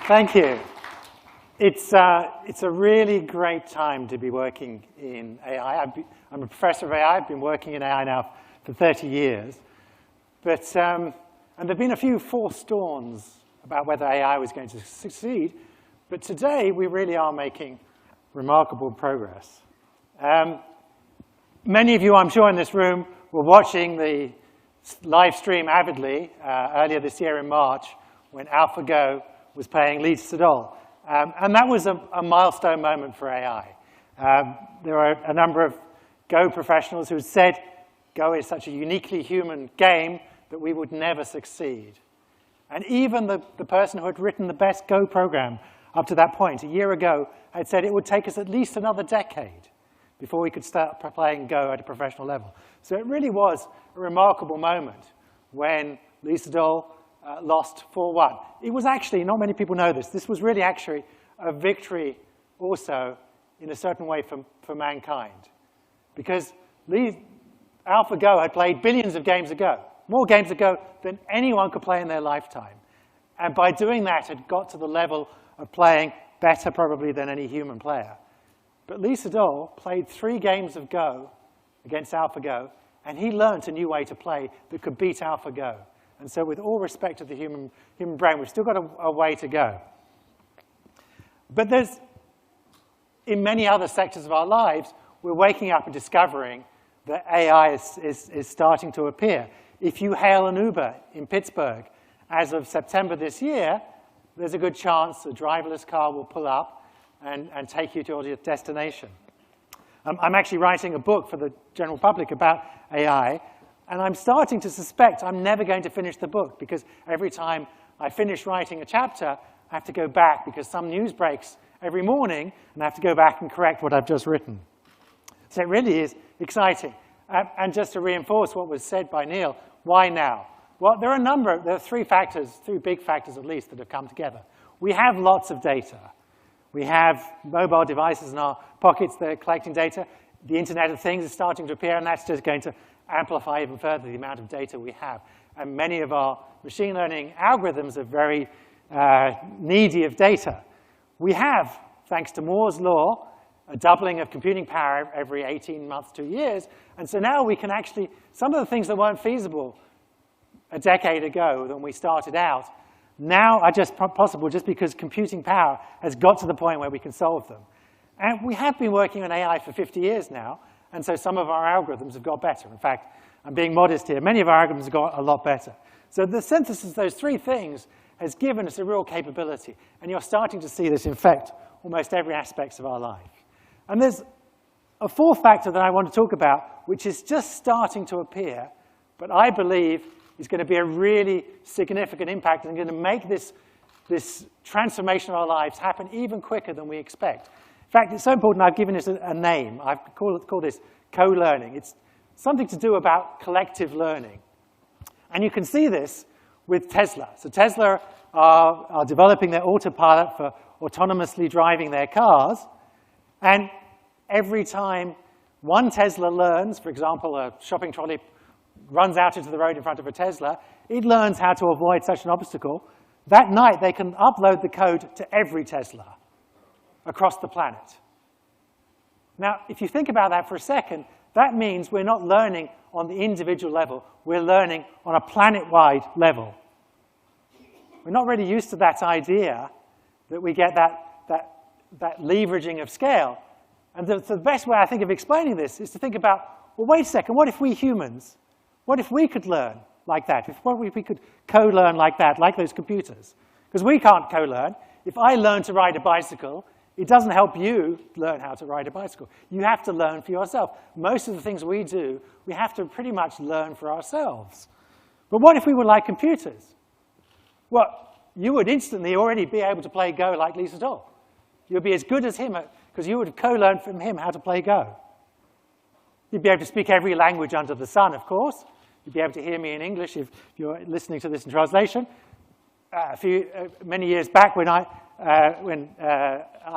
Thank you. It's a really great time to be working in AI. I'm a professor of AI. I've been working in AI now for 30 years. But, and there have been a few false dawns about whether AI was going to succeed. But today, we really are making remarkable progress. Many of you, I'm sure, in this room were watching the live stream avidly earlier this year in March when AlphaGo was playing Lee Sedol. And that was a milestone moment for AI. There are a number of Go professionals who said Go is such a uniquely human game that we would never succeed. And even the person who had written the best Go program up to that point, a year ago, had said it would take us at least another decade before we could start playing Go at a professional level. So it really was a remarkable moment when Lee Sedol lost 4-1. It was actually, not many people know this, this was really actually a victory also in a certain way for mankind. Because AlphaGo had played billions of games ago, more games ago than anyone could play in their lifetime. And by doing that, had got to the level of playing better probably than any human player. But Lee Sedol played 3 games of Go against AlphaGo, and he learned a new way to play that could beat AlphaGo. And so with all respect to the human brain, we've still got a way to go. But there's, in many other sectors of our lives, we're waking up and discovering that AI is starting to appear. If you hail an Uber in Pittsburgh, as of September this year, there's a good chance a driverless car will pull up and take you to your destination. I'm actually writing a book for the general public about AI, and I'm starting to suspect I'm never going to finish the book, because every time I finish writing a chapter, I have to go back because some news breaks every morning, and I have to go back and correct what I've just written. So it really is exciting. And just to reinforce what was said by Neil, why now? Well, there are 3 factors, 3 big factors at least, that have come together. We have lots of data. We have mobile devices in our pockets that are collecting data. The Internet of Things is starting to appear, and that's just going to amplify even further the amount of data we have. And many of our machine learning algorithms are very needy of data. We have, thanks to Moore's law, a doubling of computing power every 18 months, 2 years. And so now we can actually, some of the things that weren't feasible a decade ago when we started out, now are just possible just because computing power has got to the point where we can solve them. And we have been working on AI for 50 years now, and so some of our algorithms have got better. In fact, I'm being modest here. Many of our algorithms have got a lot better. So the synthesis of those 3 things has given us a real capability. And you're starting to see this infect almost every aspect of our life. And there's a 4th factor that I want to talk about, which is just starting to appear, but I believe is going to be a really significant impact and going to make this transformation of our lives happen even quicker than we expect. In fact, it's so important I've given it a name. I've called this co-learning. It's something to do about collective learning. And you can see this with Tesla. So Tesla are developing their autopilot for autonomously driving their cars. And every time one Tesla learns, for example, a shopping trolley runs out into the road in front of a Tesla, it learns how to avoid such an obstacle. That night, they can upload the code to every Tesla across the planet. Now, if you think about that for a second, that means we're not learning on the individual level. We're learning on a planet-wide level. We're not really used to that idea that we get that leveraging of scale. And the best way, I think, of explaining this is to think about, well, wait a second, what if we humans, what if we could learn like that? What if we could co-learn like that, like those computers? Because we can't co-learn. If I learn to ride a bicycle, it doesn't help you learn how to ride a bicycle. You have to learn for yourself. Most of the things we do, we have to pretty much learn for ourselves. But what if we were like computers? Well, you would instantly already be able to play Go like Lee Sedol. You'd be as good as him, because you would have co-learned from him how to play Go. You'd be able to speak every language under the sun, of course. You'd be able to hear me in English if you're listening to this in translation. Many years back when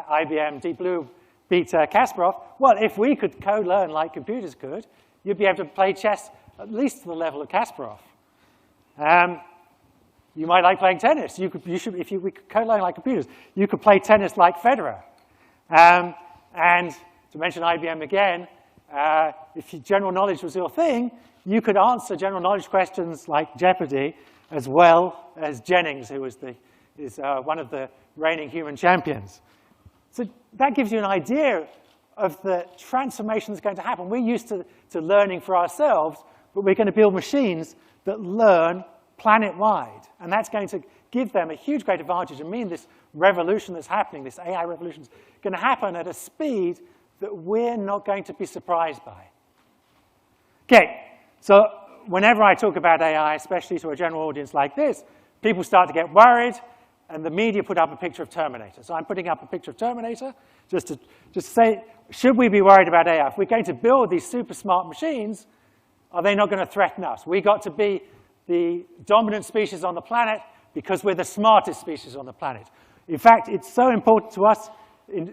IBM Deep Blue beat Kasparov, well, if we could co-learn like computers could, you'd be able to play chess at least to the level of Kasparov. You might like playing tennis. We could code-learn like computers, you could play tennis like Federer. And to mention IBM again, if general knowledge was your thing, you could answer general knowledge questions like Jeopardy as well as Jennings, who is one of the reigning human champions. So that gives you an idea of the transformation that's going to happen. We're used to learning for ourselves, but we're going to build machines that learn planet-wide. And that's going to give them a huge great advantage and mean this revolution that's happening, this AI revolution, is going to happen at a speed that we're not going to be surprised by. Okay, so whenever I talk about AI, especially to a general audience like this, people start to get worried, and the media put up a picture of Terminator. So I'm putting up a picture of Terminator just to say, should we be worried about AI? If we're going to build these super smart machines, are they not going to threaten us? We got to be the dominant species on the planet because we're the smartest species on the planet. In fact, it's so important to us,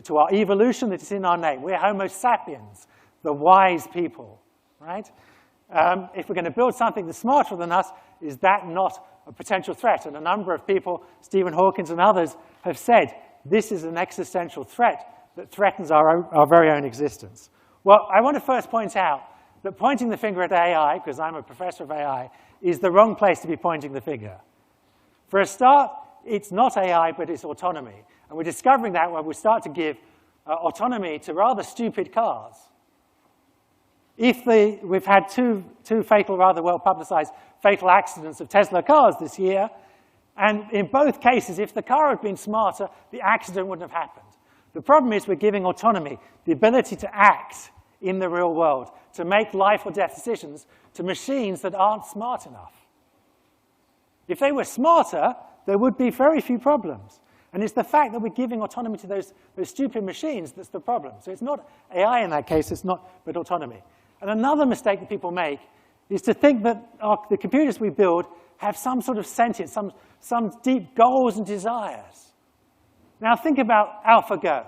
to our evolution, that it's in our name. We're Homo sapiens, the wise people, right? If we're going to build something that's smarter than us, is that not a potential threat? And a number of people, Stephen Hawking and others, have said this is an existential threat that threatens our very own existence. Well, I want to first point out that pointing the finger at AI, because I'm a professor of AI, is the wrong place to be pointing the finger. For a start, it's not AI, but it's autonomy. And we're discovering that when we start to give autonomy to rather stupid cars. We've had two fatal, rather well-publicized fatal accidents of Tesla cars this year. And in both cases, if the car had been smarter, the accident wouldn't have happened. The problem is we're giving autonomy, the ability to act in the real world, to make life or death decisions to machines that aren't smart enough. If they were smarter, there would be very few problems. And it's the fact that we're giving autonomy to those stupid machines that's the problem. So it's not AI in that case, it's not, but autonomy. And another mistake that people make is to think that the computers we build have some sort of sentience, some deep goals and desires. Now think about AlphaGo.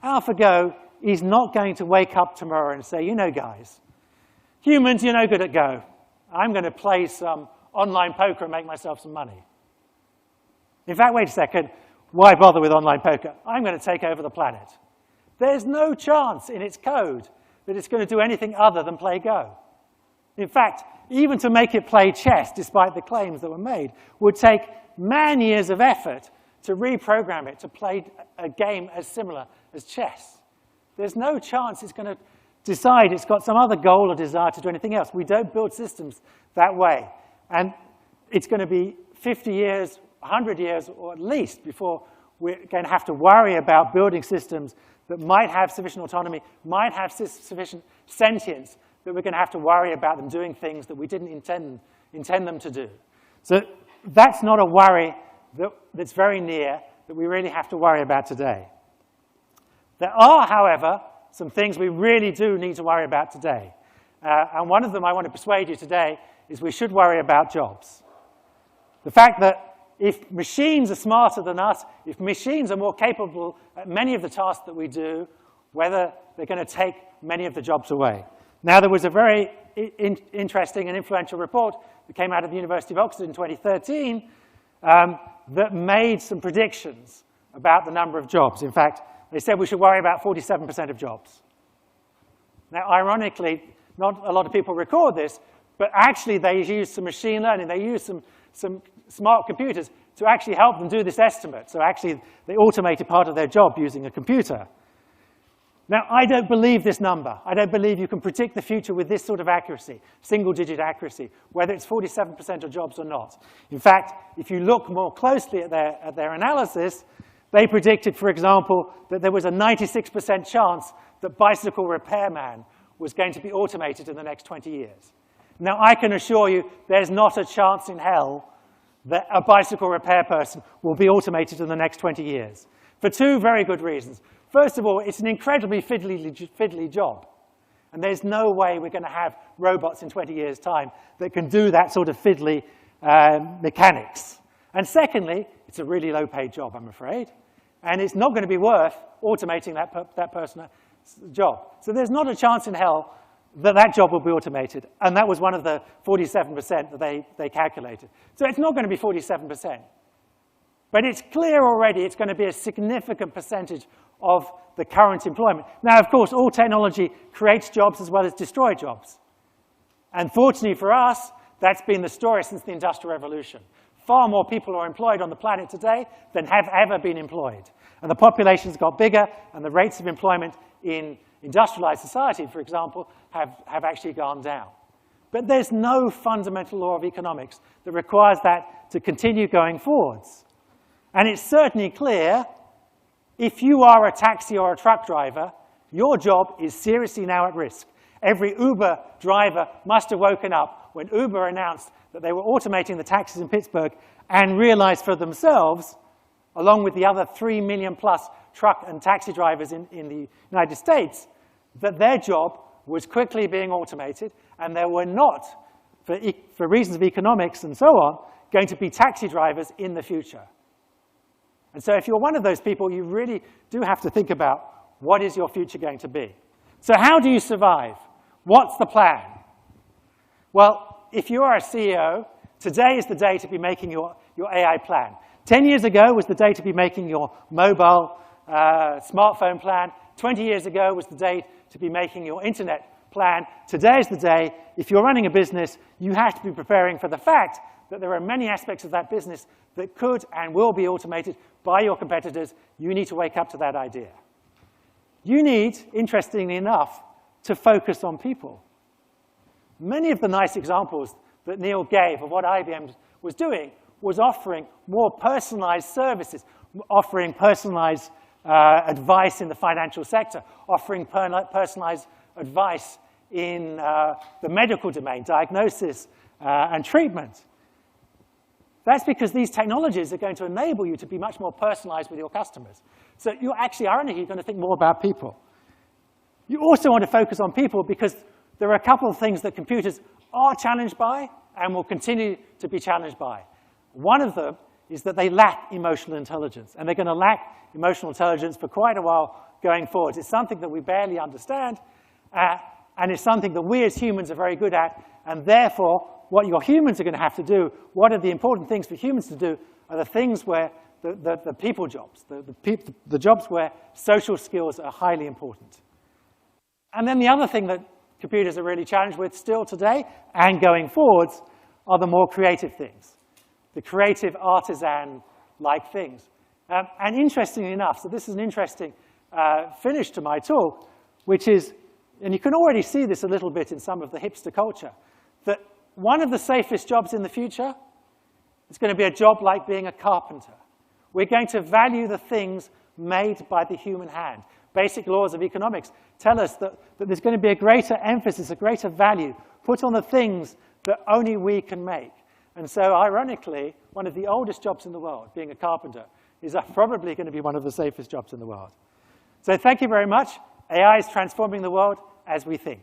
AlphaGo is not going to wake up tomorrow and say, you know, guys, humans, you're no good at Go. I'm going to play some online poker and make myself some money. In fact, wait a second, why bother with online poker? I'm going to take over the planet. There's no chance in its code that it's going to do anything other than play Go. In fact, even to make it play chess, despite the claims that were made, would take man-years of effort to reprogram it to play a game as similar as chess. There's no chance it's going to decide it's got some other goal or desire to do anything else. We don't build systems that way. And it's going to be 50 years, 100 years, or at least before we're going to have to worry about building systems that might have sufficient autonomy, might have sufficient sentience, that we're going to have to worry about them doing things that we didn't intend them to do. So that's not a worry that's very near that we really have to worry about today. There are, however, some things we really do need to worry about today. And one of them I want to persuade you today is we should worry about jobs. The fact that if machines are smarter than us, if machines are more capable at many of the tasks that we do, whether they're going to take many of the jobs away. Now, there was a very interesting and influential report that came out of the University of Oxford in 2013 that made some predictions about the number of jobs. In fact, they said we should worry about 47% of jobs. Now, ironically, not a lot of people record this, but actually they used some machine learning. They used some smart computers to actually help them do this estimate. So actually, they automated part of their job using a computer. Now, I don't believe this number. I don't believe you can predict the future with this sort of accuracy, single-digit accuracy, whether it's 47% of jobs or not. In fact, if you look more closely at their analysis, they predicted, for example, that there was a 96% chance that bicycle repairman was going to be automated in the next 20 years. Now, I can assure you there's not a chance in hell that a bicycle repair person will be automated in the next 20 years, for two very good reasons. First of all, it's an incredibly fiddly job. And there's no way we're going to have robots in 20 years' time that can do that sort of fiddly mechanics. And secondly, it's a really low-paid job, I'm afraid. And it's not going to be worth automating that person's job. So there's not a chance in hell that job will be automated. And that was one of the 47% that they calculated. So it's not going to be 47%. But it's clear already it's going to be a significant percentage of the current employment. Now, of course, all technology creates jobs as well as destroys jobs. And fortunately for us, that's been the story since the Industrial Revolution. Far more people are employed on the planet today than have ever been employed. And the population's got bigger, and the rates of employment in industrialized society, for example, have actually gone down. But there's no fundamental law of economics that requires that to continue going forwards. And it's certainly clear, if you are a taxi or a truck driver, your job is seriously now at risk. Every Uber driver must have woken up when Uber announced that they were automating the taxis in Pittsburgh and realized for themselves, along with the other 3 million plus truck and taxi drivers in the United States, that their job was quickly being automated, and there were not, for reasons of economics and so on, going to be taxi drivers in the future. And so if you're one of those people, you really do have to think about what is your future going to be. So how do you survive? What's the plan? Well, if you are a CEO, today is the day to be making your AI plan. 10 years ago was the day to be making your mobile smartphone plan. 20 years ago was the day to be making your internet plan. Today is the day, if you're running a business, you have to be preparing for the fact that there are many aspects of that business that could and will be automated by your competitors. You need to wake up to that idea. You need, interestingly enough, to focus on people. Many of the nice examples that Neil gave of what IBM was doing was offering more personalized services, offering personalized advice in the financial sector, offering personalized advice in the medical domain, diagnosis and treatment. That's because these technologies are going to enable you to be much more personalized with your customers. So you're actually, ironically, going to think more about people. You also want to focus on people because there are a couple of things that computers are challenged by and will continue to be challenged by. One of them is that they lack emotional intelligence, and they're going to lack emotional intelligence for quite a while going forward. It's something that we barely understand, and it's something that we as humans are very good at, and therefore, what your humans are going to have to do, what are the important things for humans to do, are the things where the people jobs, the jobs where social skills are highly important. And then the other thing that computers are really challenged with still today and going forwards are the more creative things, the creative artisan-like things. And interestingly enough, so this is an interesting finish to my talk, which is, and you can already see this a little bit in some of the hipster culture, that one of the safest jobs in the future is going to be a job like being a carpenter. We're going to value the things made by the human hand. Basic laws of economics tell us that there's going to be a greater emphasis, a greater value put on the things that only we can make. And so, ironically, one of the oldest jobs in the world, being a carpenter, is probably going to be one of the safest jobs in the world. So thank you very much. AI is transforming the world as we think.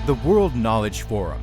The World Knowledge Forum